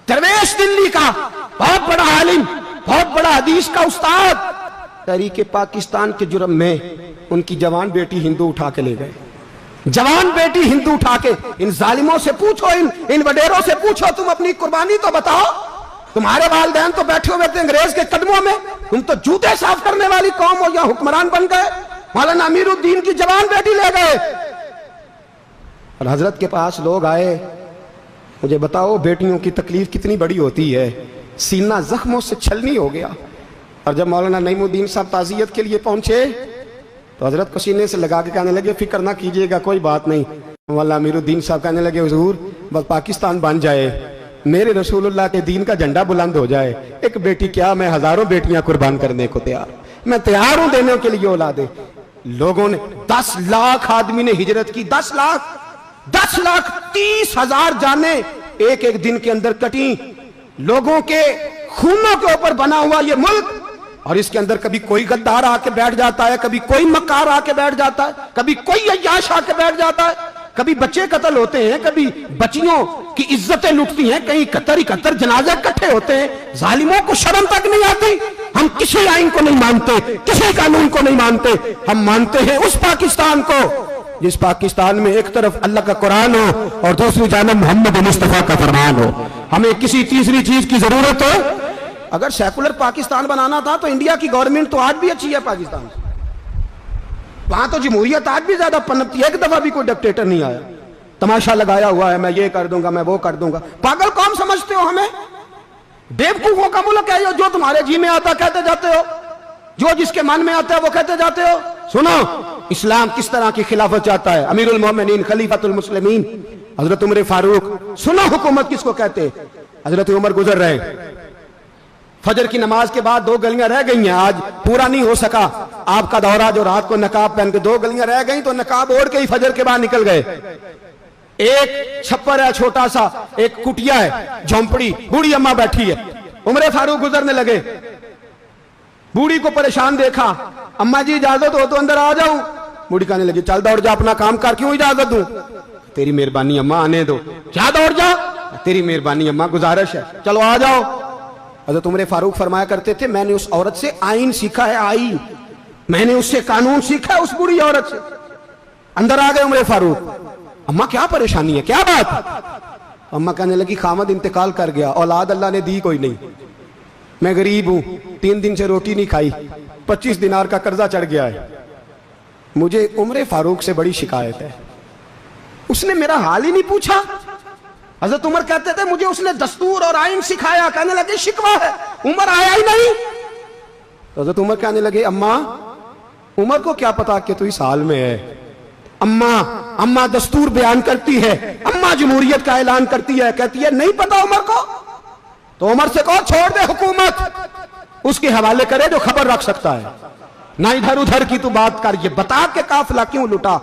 दरवेश दिल्ली का बहुत बड़ा आलिम, बहुत बड़ा हदीस का उस्ताद, तहरीक पाकिस्तान के जुर्म में उनकी जवान बेटी हिंदू उठा के ले गए। जवान बेटी हिंदू उठा के, इन जालिमों से पूछो, इन वडेरों से पूछो, तुम अपनी कुर्बानी तो बताओ। तुम्हारे वालिदैन तो बैठे हुए थे अंग्रेज के कदमों में, तुम तो जूते साफ करने वाली कौम हो, या हुक्मरान बन गए। मौलाना अमीरुद्दीन की जवान बेटी ले गए। और हजरत के पास लोग आए, मुझे बताओ बेटियों की तकलीफ कितनी बड़ी होती है। सीना जख्मों से छलनी हो गया। और जब मौलाना नईमुद्दीन साहब ताज़ियत के लिए पहुंचे तो हजरत को सीने से लगा के कहने लगे, फिक्र ना कीजिएगा, कोई बात नहीं। मौलाना अमीरुद्दीन साहब कहने लगे, हुजूर बस पाकिस्तान बन जाए, मेरे रसूलुल्लाह के दीन का झंडा बुलंद हो जाए, एक बेटी क्या, मैं हजारों बेटियां कुर्बान करने को तैयार, मैं तैयार हूं देने के लिए औलादे। लोगों ने 10 लाख आदमी ने हिजरत की, 10 लाख 30,000 जाने एक एक दिन के अंदर कटी। लोगों के खूनों के ऊपर बना हुआ ये मुल्क, और इसके अंदर कभी कोई गद्दार आके बैठ जाता है, कभी कोई मक्कार आके बैठ जाता है, कभी कोई अय्याश आके बैठ जाता है, कभी बच्चे कत्ल होते हैं, कभी बच्चियों की इज्जतें लुटती हैं, कहीं 71 जनाजे इकट्ठे होते हैं। जालिमों को शर्म तक नहीं आती। हम किसी आइन को नहीं मानते, किसी कानून को नहीं मानते, हम मानते हैं उस पाकिस्तान को जिस पाकिस्तान में एक तरफ अल्लाह का कुरान हो और दूसरी जानब मोहम्मद मुस्तफा का फरमान हो। हमें किसी तीसरी चीज की जरूरत हो। अगर सेकुलर पाकिस्तान बनाना था तो इंडिया की गवर्नमेंट तो आज भी अच्छी है पाकिस्तान से, वहां तो जमहूरियत आज भी ज्यादा पनपती है। एक दफा भी कोई डिक्टेटर नहीं आया, तमाशा लगाया हुआ है, मैं ये कर दूंगा, मैं वो कर दूंगा। पागल कौन समझते हो हमें? बेवकूफों का मुल्क है जो तुम्हारे जी में आता कहते जाते हो, जो जिसके मन में आता है वो कहते जाते हो। सुनो इस्लाम किस तरह की खिलाफत चाहता है। अमीरुल मोमिनीन खलीफतुल मुस्लिमीन हजरत उमर फारूक। सुनो हुकूमत किसको कहते? हजरत उमर गुजर रहे, फजर की नमाज के बाद 2 गलियां रह गई हैं, आज पूरा नहीं हो सका आपका दौरा, जो रात को नकाब पहन के 2 गलियां रह गई तो नकाब ओढ़ के ही फजर के बाद निकल गए। एक छप्पर है छोटा सा, एक कुटिया है, झोंपड़ी, बूढ़ी अम्मा बैठी है। उमर फारूक गुजरने लगे, बूढ़ी को परेशान देखा, अम्मा जी इजाजत हो तो अंदर आ जाऊं। बूढ़ी कहने लगी, चल दौड़ जा, अपना काम कर, क्यों इजाजत दूं? तेरी मेहरबानी अम्मा, आने दो। क्या दौड़ जा? तेरी मेहरबानी अम्मा, गुजारिश है, चलो आ जाओ। हज़रत उमर फारूक फरमाया करते थे, मैंने उस औरत से आइन सीखा है, आइन, मैंने उससे कानून सीखा है, उस बुरी औरत से। अंदर आ गए उमर फारूक, अम्मा क्या परेशानी है, क्या बात? अम्मा कहने लगी, खामद इंतकाल कर गया, औलाद अल्लाह ने दी कोई नहीं, मैं गरीब हूं, 3 दिन से रोटी नहीं खाई, 25 दिनार का कर्जा चढ़ गया है, मुझे उमर फारूक से बड़ी शिकायत है। उसने मेरा हाल ही नहीं पूछा। हजरत उमर कहते थे, मुझे उसने दस्तूर और आइन सिखाया। कहने लगे शिकवा है, उमर आया ही नहीं। हजरत उमर कहने लगे, अम्मा उमर को क्या पता कि तू इस हाल में है। अम्मा दस्तूर बयान करती है, अम्मा जमहूरियत का ऐलान करती है, कहती है नहीं पता उमर को, तो उमर से कहो छोड़ दे हुकूमत, उसके हवाले करे जो खबर रख सकता है, ना इधर उधर की तू बात कर। ये बता के काफिला क्यों लुटा,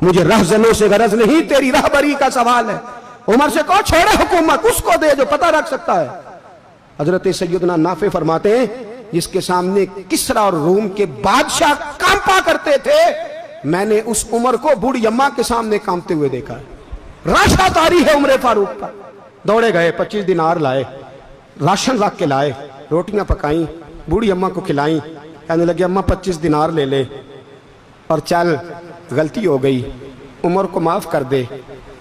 मुझे रहजनों से गरज नहीं, तेरी रहबरी का सवाल है। उमर से कहो छोड़े हुकूमत, उसको दे जो पता रख सकता है। हजरत सैयदना नाफे फरमाते हैं, जिसके सामने किसरा और रूम के बादशाह कांपा करते थे, मैंने उस उमर को बूढ़ी अम्मा के सामने कांपते हुए देखा है। राशा तारी है उमर फारूक का। दौड़े गए, 25 दिनार लाए, राशन रख के लाए, रोटियां पकाई, बूढ़ी अम्मा को खिलाई। कहने लगे, अम्मा 25 दिनार ले ले और चल, गलती हो गई, उमर को माफ कर दे।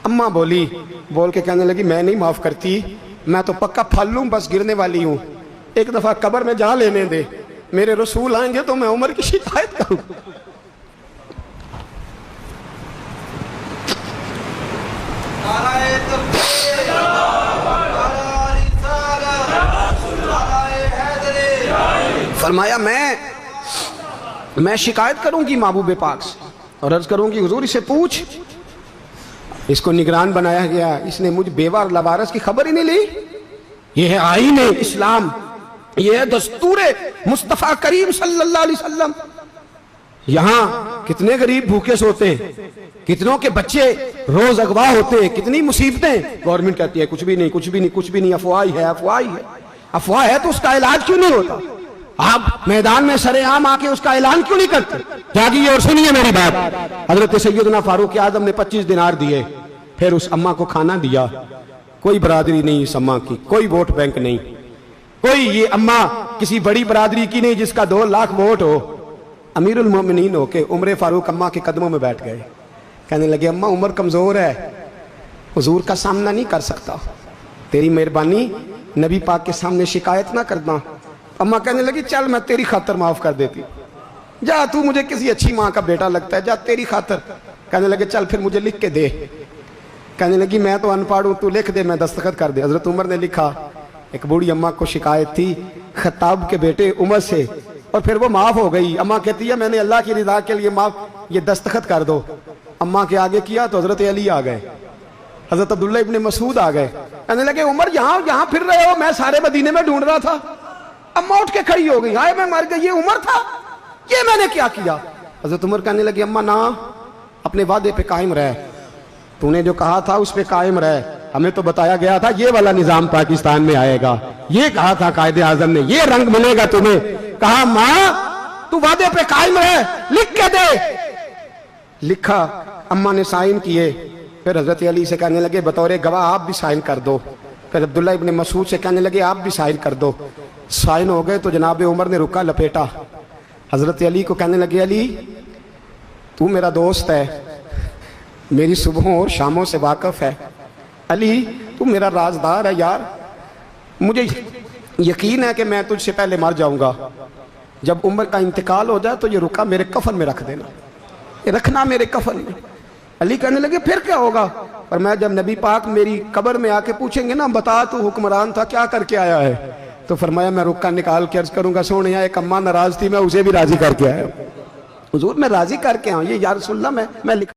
अम्मा बोल के कहने लगी, मैं नहीं माफ करती, मैं तो पक्का फल लूं, बस गिरने वाली हूं, एक दफा कब्र में जा लेने दे, मेरे रसूल आएंगे तो मैं उमर की शिकायत करूं। फरमाया मैं शिकायत करूंगी महबूब पाक से और अर्ज करूंगी, हुजूर इसे पूछ, इसको निगरान बनाया गया, इसने मुझ बेवा और लवारस की खबर ही नहीं ली। यह है आईन इस्लाम, यह है दस्तूर मुस्तफा करीम सल्लल्लाहु अलैहि वसल्लम। यहां कितने गरीब भूखे सोते हैं, कितनों के बच्चे रोज अगवा होते हैं, कितनी मुसीबतें। गवर्नमेंट कहती है कुछ भी नहीं, कुछ भी नहीं, कुछ भी नहीं, अफवाह है, अफवाह है। अफवाह है तो उसका इलाज क्यों नहीं होता? आप मैदान में सरेआम आके उसका ऐलान क्यों नहीं करते? जागिए और सुनिए मेरी बात। हजरत सैयदना फारूक आजम ने 25 दिनार दिए, फिर उस अम्मा को खाना दिया, कोई बरादरी नहीं इस अम्मा की, कोई वोट बैंक नहीं, कोई ये अम्मा किसी बड़ी बरादरी की नहीं जिसका 2 लाख वोट हो। अमीरुल मोमिनीन होके उमर फारूक अम्मा के कदमों में बैठ गए, कहने लगे अम्मा उम्र कमजोर है, हुजूर का सामना नहीं कर सकता, तेरी मेहरबानी नबी पाक के सामने शिकायत ना करना। अम्मा कहने लगी चल मैं तेरी खातर माफ कर देती, जा तू मुझे किसी अच्छी माँ का बेटा लगता है, जा तेरी खातर। कहने लगे चल फिर मुझे लिख के दे। कहने लगी मैं तो अनपढ़ हूँ, तू लिख दे मैं दस्तखत कर दे। हजरत उमर ने लिखा। एक बूढ़ी अम्मा को शिकायत थी खत्ताब के बेटे उमर से, और फिर वो माफ हो गई। अम्मा कहती है मैंने अल्लाह की रिदा के लिए माफ, ये दस्तखत कर दो। अम्मा के आगे किया तो हजरत अली आ गए, हजरत अब्दुल्ला इब्ने मसूद आ गए। कहने लगे उमर यहाँ फिर रहे हो, मैं सारे मदीने में ढूंढ रहा था। अम्मा उठ के खड़ी हो गई, हाय मैं मर गई, ये उमर था, ये मैंने क्या किया। हजरत उमर कहने लगे अम्मा ना, अपने वादे पे कायम रह, तूने जो कहा था उस पे कायम रह, हमें तो बताया गया था ये वाला निजाम पाकिस्तान में आएगा, ये कहा था कायदे आजम ने, ये रंग मिलेगा तुम्हें। कहा माँ तू वादे पे कायम रह, लिख के दे। लिखा, अम्मा ने साइन किए। फिर हजरत अली से कहने लगे बतौर गवाह आप भी साइन कर दो। फिर अब्दुल्ला इब्ने मसूद से कहने लगे आप भी साइन कर दो। साइन हो गए तो जनाब उमर ने रुका लपेटा, हजरत अली को कहने लगे अली तू मेरा दोस्त है, मेरी सुबहों और शामों से वाकिफ है, अली तू मेरा राजदार है यार, मुझे यकीन है कि मैं तुझसे पहले मर जाऊंगा, जब उमर का इंतकाल हो जाए तो ये रुका मेरे कफन में रख देना, ये रखना मेरे कफन में। अली कहने लगे फिर क्या होगा? पर मैं जब नबी पाक मेरी कब्र में आके पूछेंगे ना बता तू हुक्मरान था क्या करके आया है, तो फरमाया मैं रुक्का निकाल के अर्ज करूंगा सोने एक अम्मा नाराज थी मैं उसे भी राजी करके आया। हुजूर मैं राजी करके आऊँ, ये या रसूलल्लाह मैं लिख